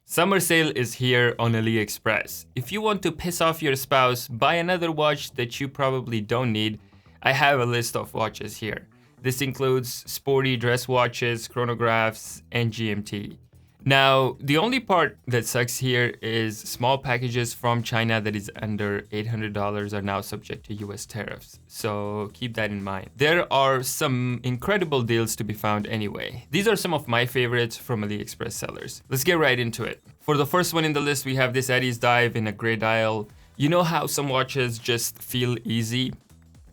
Summer sale is here on AliExpress. If you want to piss off your spouse, buy another watch that you probably don't need. I have a list of watches here. This includes sporty dress watches, chronographs, and GMT. Now, the only part that sucks here is small packages from China that is under $800 are now subject to US tariffs. So keep that in mind. There are some incredible deals to be found anyway. These are some of my favorites from AliExpress sellers. Let's get right into it. For the first one in the list, we have this Eddie's Dive in a gray dial. You know how some watches just feel easy?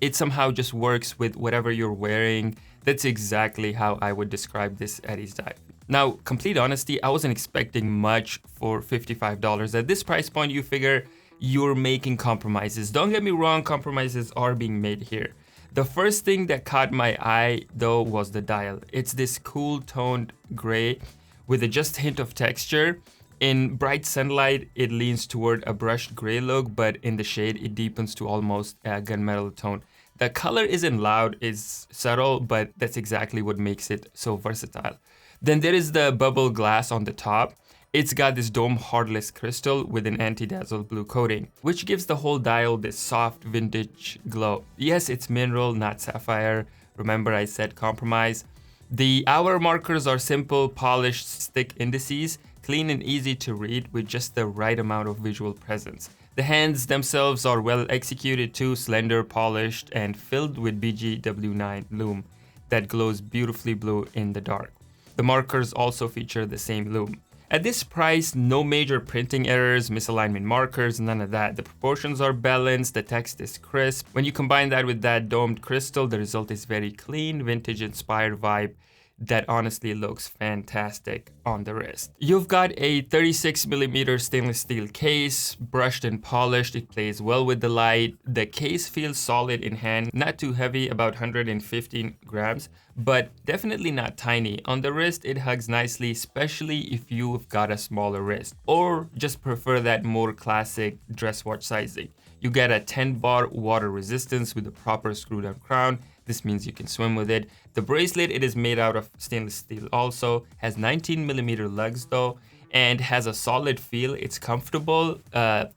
It somehow just works with whatever you're wearing. That's exactly how I would describe this Eddie's Dive. Now, complete honesty, I wasn't expecting much for $55. At this price point, you figure you're making compromises. Don't get me wrong, compromises are being made here. The first thing that caught my eye, though, was the dial. It's this cool toned gray with a just hint of texture. In bright sunlight, it leans toward a brushed gray look, but in the shade, it deepens to almost a gunmetal tone. The color isn't loud, it's subtle, but that's exactly what makes it so versatile. Then there is the bubble glass on the top. It's got this dome hardless crystal with an anti-dazzle blue coating, which gives the whole dial this soft vintage glow. Yes, it's mineral, not sapphire. Remember I said compromise. The hour markers are simple, polished stick indices, clean and easy to read with just the right amount of visual presence. The hands themselves are well executed too, slender, polished, and filled with BGW9 lume that glows beautifully blue in the dark. The markers also feature the same lume. At this price, no major printing errors, misalignment markers, none of that. The proportions are balanced, the text is crisp. When you combine that with that domed crystal, the result is very clean, vintage-inspired vibe that honestly looks fantastic on the wrist. You've got a 36mm stainless steel case, brushed and polished. It plays well with the light. The case feels solid in hand, not too heavy, about 115 grams, but definitely not tiny. On the wrist, it hugs nicely, especially if you've got a smaller wrist or just prefer that more classic dress watch sizing. You get a 10 bar water resistance with a proper screw down crown. This means you can swim with it. The bracelet, it is made out of stainless steel also, has 19mm lugs though, and has a solid feel. It's comfortable.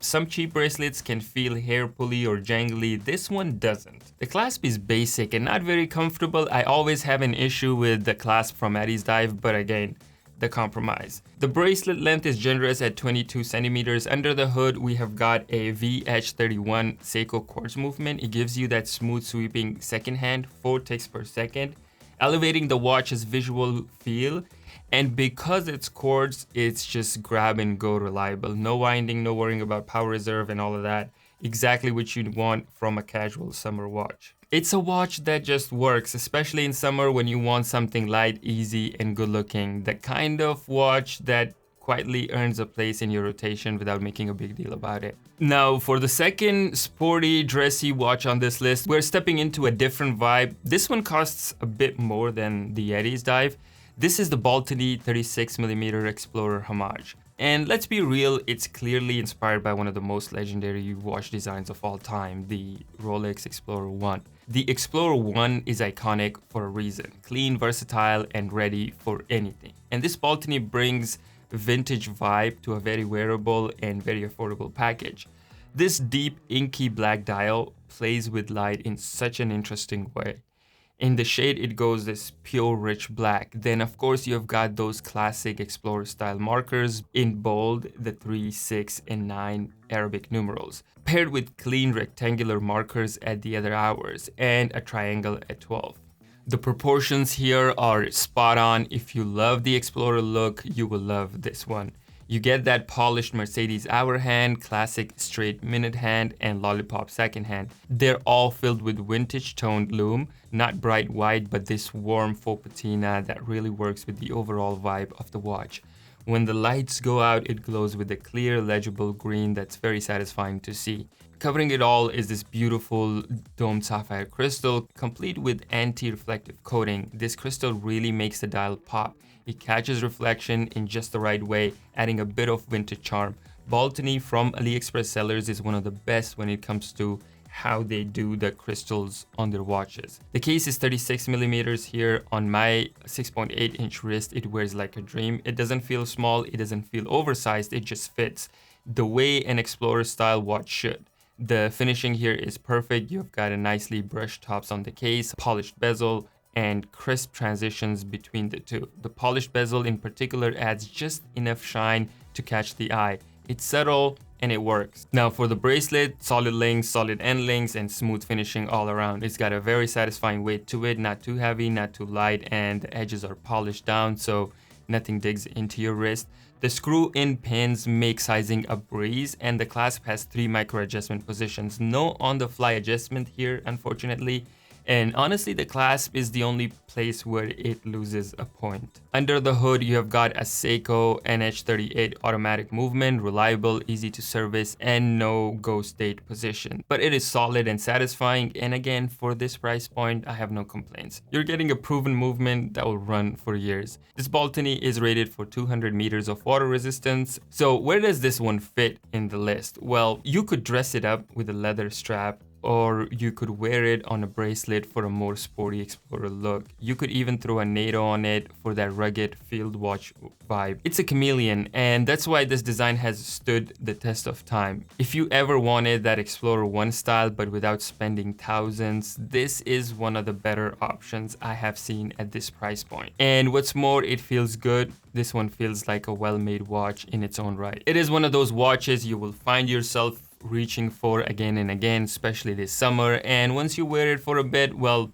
Some cheap bracelets can feel hair pulley or jangly. This one doesn't. The clasp is basic and not very comfortable. I always have an issue with the clasp from Eddie's Dive, but again, the compromise. The bracelet length is generous at 22 centimeters. Under the hood, we have got a VH31 Seiko quartz movement. It gives you that smooth sweeping second hand, 4 ticks per second, elevating the watch's visual feel. And because it's quartz, it's just grab and go reliable. No winding, no worrying about power reserve and all of that. Exactly what you'd want from a casual summer watch. It's a watch that just works, especially in summer when you want something light, easy, and good looking. The kind of watch that quietly earns a place in your rotation without making a big deal about it. Now, for the second sporty, dressy watch on this list, we're stepping into a different vibe. This one costs a bit more than the Eddie's Dive. This is the Baltony 36mm Explorer Homage. And let's be real, it's clearly inspired by one of the most legendary watch designs of all time, the Rolex Explorer 1. The Explorer 1 is iconic for a reason, clean, versatile, and ready for anything. And this Baltony brings vintage vibe to a very wearable and very affordable package. This deep, inky black dial plays with light in such an interesting way. In the shade, it goes this pure, rich black. Then, of course, you've got those classic Explorer style markers in bold, the 3, 6, and 9 Arabic numerals, paired with clean rectangular markers at the other hours and a triangle at 12. The proportions here are spot on. If you love the Explorer look, you will love this one. You get that polished Mercedes hour hand, classic straight minute hand, and lollipop second hand. They're all filled with vintage toned lume, not bright white, but this warm faux patina that really works with the overall vibe of the watch. When the lights go out, it glows with a clear, legible green that's very satisfying to see. Covering it all is this beautiful domed sapphire crystal, complete with anti-reflective coating. This crystal really makes the dial pop. It catches reflection in just the right way, adding a bit of vintage charm. Baltony from AliExpress sellers is one of the best when it comes to how they do the crystals on their watches. The case is 36 millimeters here. On my 6.8 inch wrist, it wears like a dream. It doesn't feel small, it doesn't feel oversized, it just fits the way an Explorer style watch should. The finishing here is perfect. You've got a nicely brushed tops on the case, polished bezel, and crisp transitions between the two. The polished bezel in particular adds just enough shine to catch the eye. It's subtle and it works. Now for the bracelet, solid links, solid end links, and smooth finishing all around. It's got a very satisfying weight to it, not too heavy, not too light, and the edges are polished down so nothing digs into your wrist. The screw-in pins make sizing a breeze, and the clasp has 3 micro adjustment positions. No on-the-fly adjustment here, unfortunately. And honestly, the clasp is the only place where it loses a point. Under the hood, you have got a Seiko NH38 automatic movement, reliable, easy to service, and no go state position. But it is solid and satisfying, and again, for this price point, I have no complaints. You're getting a proven movement that will run for years. This Baltony is rated for 200 meters of water resistance. So where does this one fit in the list? Well, you could dress it up with a leather strap, or you could wear it on a bracelet for a more sporty Explorer look. You could even throw a NATO on it for that rugged field watch vibe. It's a chameleon, and that's why this design has stood the test of time. If you ever wanted that Explorer 1 style but without spending thousands, this is one of the better options I have seen at this price point. And what's more, it feels good. This one feels like a well-made watch in its own right. It is one of those watches you will find yourself reaching for again and again, especially this summer. And once you wear it for a bit, well,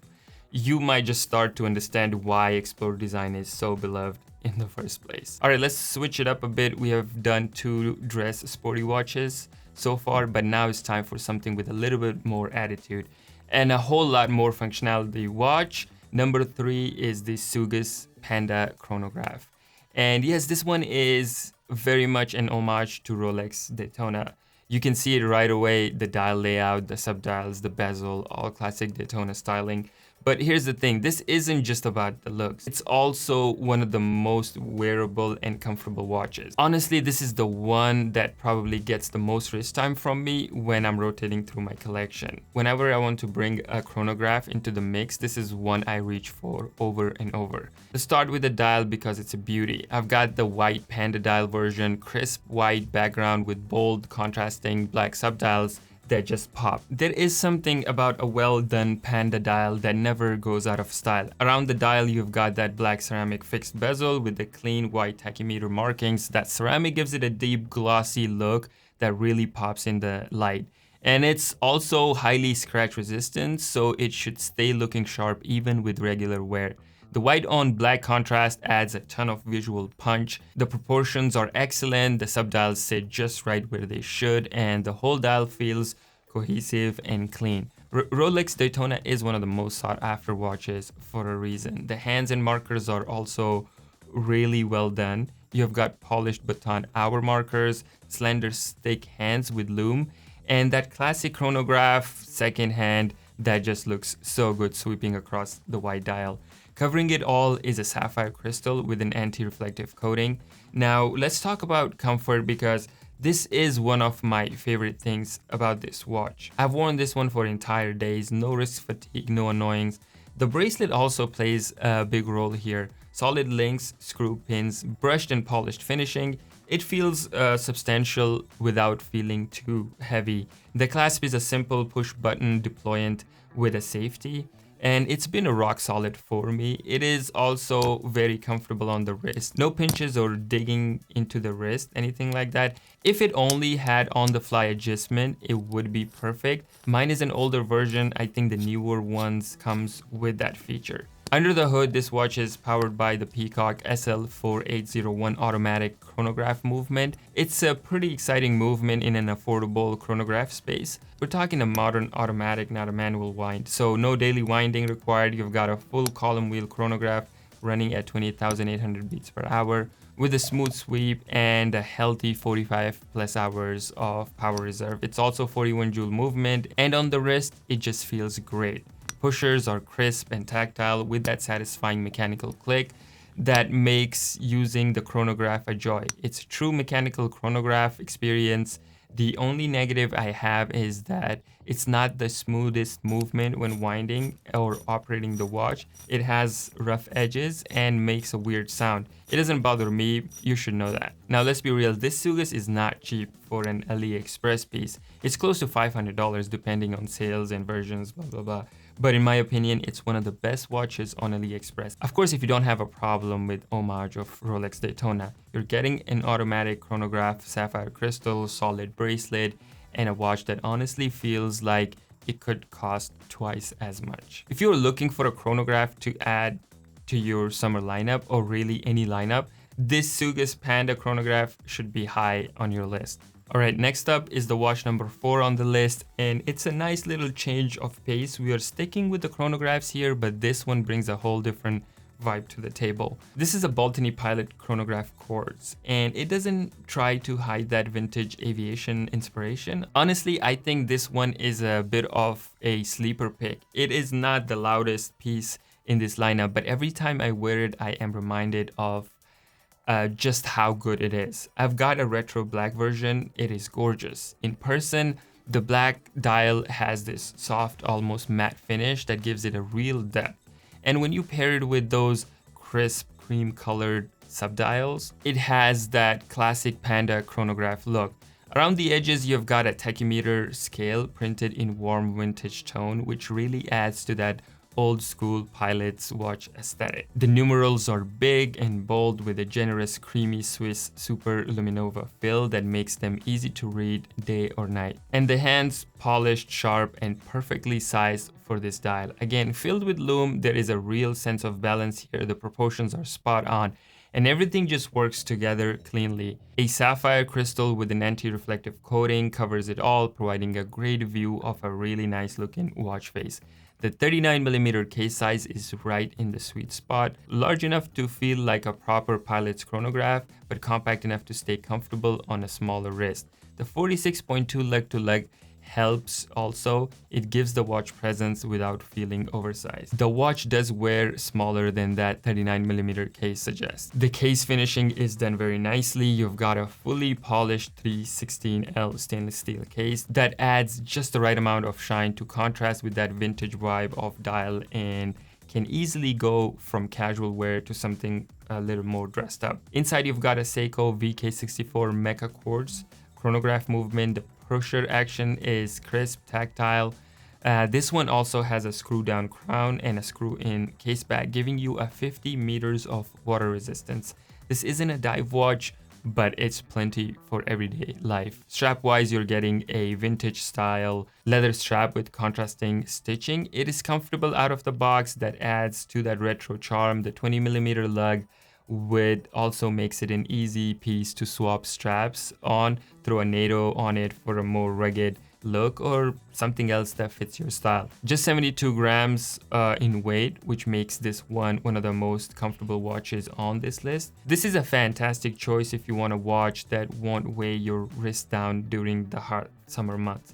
you might just start to understand why Explorer design is so beloved in the first place. All right, let's switch it up a bit. We have done 2 dress sporty watches so far, but now it's time for something with a little bit more attitude and a whole lot more functionality. Watch number 3 is the Sugus Panda chronograph. And yes, this one is very much an homage to Rolex Daytona. You can see it right away, the dial layout, the subdials, the bezel, all classic Daytona styling. But here's the thing, this isn't just about the looks. It's also one of the most wearable and comfortable watches. Honestly, this is the one that probably gets the most wrist time from me when I'm rotating through my collection. Whenever I want to bring a chronograph into the mix, this is one I reach for over and over. Let's start with the dial because it's a beauty. I've got the white Panda dial version, crisp white background with bold contrasting black subdials that just pop. There is something about a well-done Panda dial that never goes out of style. Around the dial, you've got that black ceramic fixed bezel with the clean white tachymeter markings. That ceramic gives it a deep glossy look that really pops in the light. And it's also highly scratch resistant, so it should stay looking sharp even with regular wear. The white on black contrast adds a ton of visual punch. The proportions are excellent, the subdials sit just right where they should, and the whole dial feels cohesive and clean. Rolex Daytona is one of the most sought after watches for a reason. The hands and markers are also really well done. You've got polished baton hour markers, slender stick hands with lume, and that classic chronograph second hand that just looks so good sweeping across the white dial. Covering it all is a sapphire crystal with an anti-reflective coating. Now let's talk about comfort because this is one of my favorite things about this watch. I've worn this one for entire days, no wrist fatigue, no annoyance. The bracelet also plays a big role here. Solid links, screw pins, brushed and polished finishing. It feels substantial without feeling too heavy. The clasp is a simple push button deployant with a safety. And it's been a rock solid for me. It is also very comfortable on the wrist. No pinches or digging into the wrist, anything like that. If it only had on-the-fly adjustment, it would be perfect. Mine is an older version. I think the newer ones comes with that feature. Under the hood, this watch is powered by the Peacock SL4801 automatic chronograph movement. It's a pretty exciting movement in an affordable chronograph space. We're talking a modern automatic, not a manual wind. So no daily winding required. You've got a full column wheel chronograph running at 28,800 beats per hour with a smooth sweep and a healthy 45 plus hours of power reserve. It's also 41 joule movement, and on the wrist, it just feels great. Pushers are crisp and tactile with that satisfying mechanical click that makes using the chronograph a joy. It's a true mechanical chronograph experience The only negative I have is that it's not the smoothest movement when winding or operating the watch. It has rough edges and makes a weird sound. It doesn't bother me, you should know that. Now let's be real, this Sugus is not cheap for an AliExpress piece. It's close to $500 depending on sales and versions, blah blah blah. But in my opinion, it's one of the best watches on AliExpress. Of course, if you don't have a problem with homage of Rolex Daytona, you're getting an automatic chronograph, sapphire crystal, solid bracelet, and a watch that honestly feels like it could cost twice as much. If you're looking for a chronograph to add to your summer lineup, or really any lineup, this Sugus Panda chronograph should be high on your list. Alright, next up is the watch number 4 on the list, and it's a nice little change of pace. We are sticking with the chronographs here, but this one brings a whole different vibe to the table. This is a Baltony Pilot chronograph quartz, and it doesn't try to hide that vintage aviation inspiration. Honestly, I think this one is a bit of a sleeper pick. It is not the loudest piece in this lineup, but every time I wear it, I am reminded of just how good it is. I've got a retro black version. It is gorgeous. In person, the black dial has this soft, almost matte finish that gives it a real depth. And when you pair it with those crisp, cream-colored subdials, it has that classic Panda chronograph look. Around the edges, you've got a tachymeter scale printed in warm vintage tone, which really adds to that old school pilot's watch aesthetic. The numerals are big and bold with a generous creamy Swiss Super Luminova fill that makes them easy to read day or night. And the hands polished, sharp, and perfectly sized for this dial. Again, filled with lume, there is a real sense of balance here. The proportions are spot on, and everything just works together cleanly. A sapphire crystal with an anti-reflective coating covers it all, providing a great view of a really nice looking watch face. The 39mm case size is right in the sweet spot, large enough to feel like a proper pilot's chronograph, but compact enough to stay comfortable on a smaller wrist. The 46.2 lug-to-lug helps also. It gives the watch presence without feeling oversized. The watch does wear smaller than that 39mm case suggests. The case finishing is done very nicely. You've got a fully polished 316L stainless steel case that adds just the right amount of shine to contrast with that vintage vibe of dial, and can easily go from casual wear to something a little more dressed up. Inside, you've got a Seiko VK64 Mecha Quartz chronograph movement. The push-er action is crisp, tactile. This one also has a screw-down crown and a screw-in case back, giving you a 50 meters of water resistance. This isn't a dive watch, but it's plenty for everyday life. Strap-wise, you're getting a vintage-style leather strap with contrasting stitching. It is comfortable out of the box. That adds to that retro charm. The 20mm lug also makes it an easy piece to swap straps on, throw a NATO on it for a more rugged look, or something else that fits your style. Just 72 grams in weight, which makes this one of the most comfortable watches on this list. This is a fantastic choice if you want a watch that won't weigh your wrist down during the hot summer months.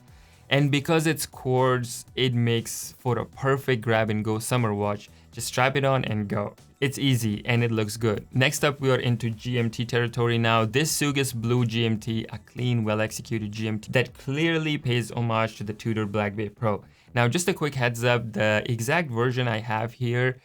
And because it's quartz, it makes for a perfect grab-and-go summer watch. Just strap it on and go. It's easy and it looks good. Next up, we are into GMT territory now. This Sugus Blue GMT, a clean, well-executed GMT that clearly pays homage to the Tudor Black Bay Pro. Now, just a quick heads up, the exact version I have here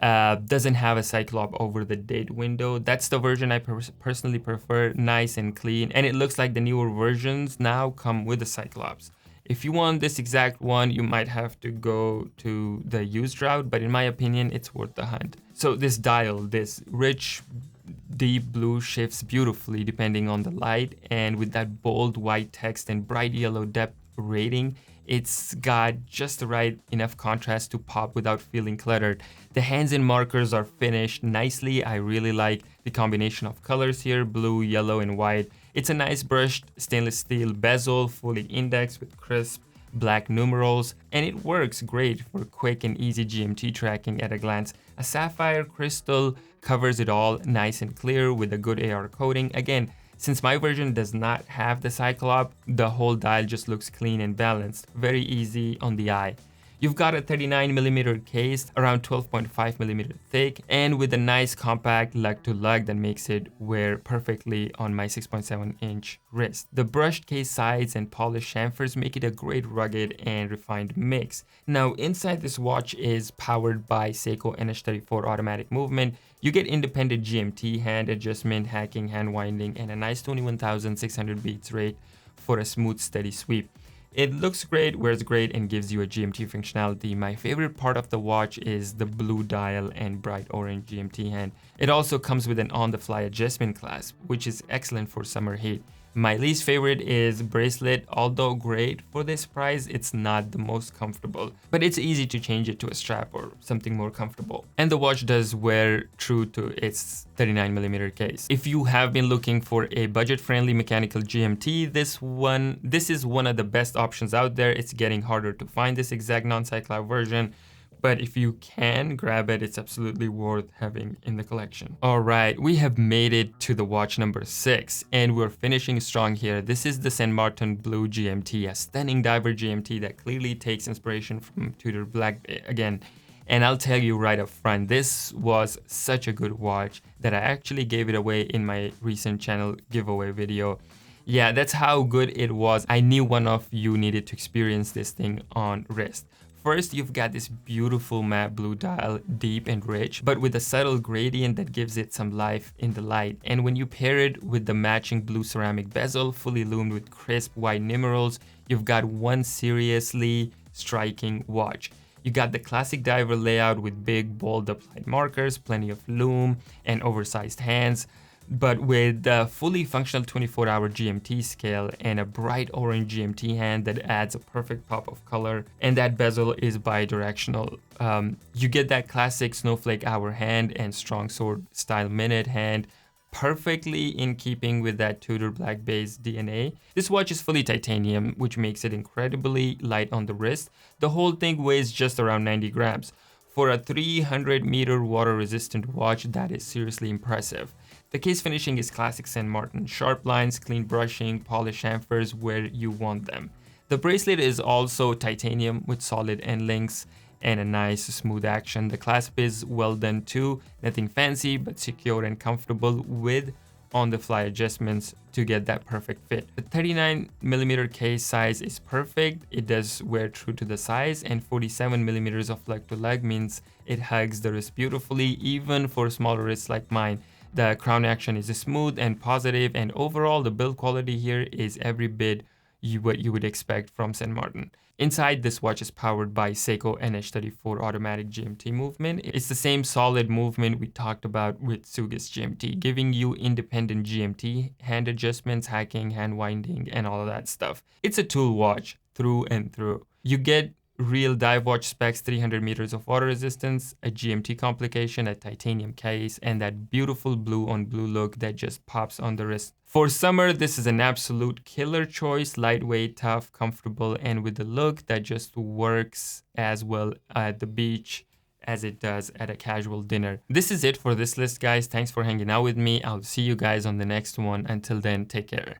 doesn't have a cyclop over the date window. That's the version I personally prefer, nice and clean. And it looks like the newer versions now come with a cyclops. If you want this exact one, you might have to go to the used route, but in my opinion, it's worth the hunt. So this dial, this rich, deep blue shifts beautifully depending on the light, and with that bold white text and bright yellow depth rating, it's got just the right enough contrast to pop without feeling cluttered. The hands and markers are finished nicely. I really like the combination of colors here, blue, yellow, and white. It's a nice brushed stainless steel bezel, fully indexed with crisp black numerals, and it works great for quick and easy GMT tracking at a glance. A sapphire crystal covers it all nice and clear with a good AR coating. Again, since my version does not have the cyclop, the whole dial just looks clean and balanced, very easy on the eye. You've got a 39mm case, around 12.5mm thick, and with a nice compact lug-to-lug that makes it wear perfectly on my 6.7-inch wrist. The brushed case sides and polished chamfers make it a great rugged and refined mix. Now inside this watch is powered by Seiko NH34 automatic movement. You get independent GMT, hand adjustment, hacking, hand winding, and a nice 21,600 beats rate for a smooth, steady sweep. It looks great, wears great, and gives you a GMT functionality. My favorite part of the watch is the blue dial and bright orange GMT hand. It also comes with an on-the-fly adjustment clasp, which is excellent for summer heat. My least favorite is bracelet. Although great for this price, it's not the most comfortable, but it's easy to change it to a strap or something more comfortable. And the watch does wear true to its 39mm case. If you have been looking for a budget-friendly mechanical GMT, this is one of the best options out there. It's getting harder to find this exact non-cycloid version, but if you can grab it, it's absolutely worth having in the collection. All right, we have made it to the watch number 6, and we're finishing strong here. This is the St. Martin Blue GMT, a stunning diver GMT that clearly takes inspiration from Tudor Black again. And I'll tell you right up front, this was such a good watch that I actually gave it away in my recent channel giveaway video. Yeah, that's how good it was. I knew one of you needed to experience this thing on wrist. First, you've got this beautiful matte blue dial, deep and rich, but with a subtle gradient that gives it some life in the light. And when you pair it with the matching blue ceramic bezel, fully illumined with crisp white numerals, you've got one seriously striking watch. You got the classic diver layout with big, bold applied markers, plenty of lume, and oversized hands, but with the fully functional 24-hour GMT scale and a bright orange GMT hand that adds a perfect pop of color, and that bezel is bidirectional. You get that classic snowflake hour hand and strong sword style minute hand, perfectly in keeping with that Tudor Black base DNA. This watch is fully titanium, which makes it incredibly light on the wrist. The whole thing weighs just around 90 grams. For a 300-meter water-resistant watch, that is seriously impressive. The case finishing is classic St. Martin, sharp lines, clean brushing, polished chamfers where you want them. The bracelet is also titanium with solid end links and a nice smooth action. The clasp is well done too, nothing fancy but secure and comfortable with on-the-fly adjustments to get that perfect fit. The 39mm case size is perfect. It does wear true to the size, and 47mm of lug-to-lug means it hugs the wrist beautifully, even for smaller wrists like mine. The crown action is smooth and positive, and overall the build quality here is every bit what you would expect from St. Martin. Inside, this watch is powered by Seiko NH34 automatic GMT movement. It's the same solid movement we talked about with Tsugis GMT, giving you independent GMT, hand adjustments, hacking, hand winding, and all of that stuff. It's a tool watch through and through. You get real dive watch specs, 300 meters of water resistance, a GMT complication, a titanium case, and that beautiful blue on blue look that just pops on the wrist. For summer, this is an absolute killer choice, lightweight, tough, comfortable, and with a look that just works as well at the beach as it does at a casual dinner. This is it for this list, guys. Thanks for hanging out with me. I'll see you guys on the next one. Until then, take care.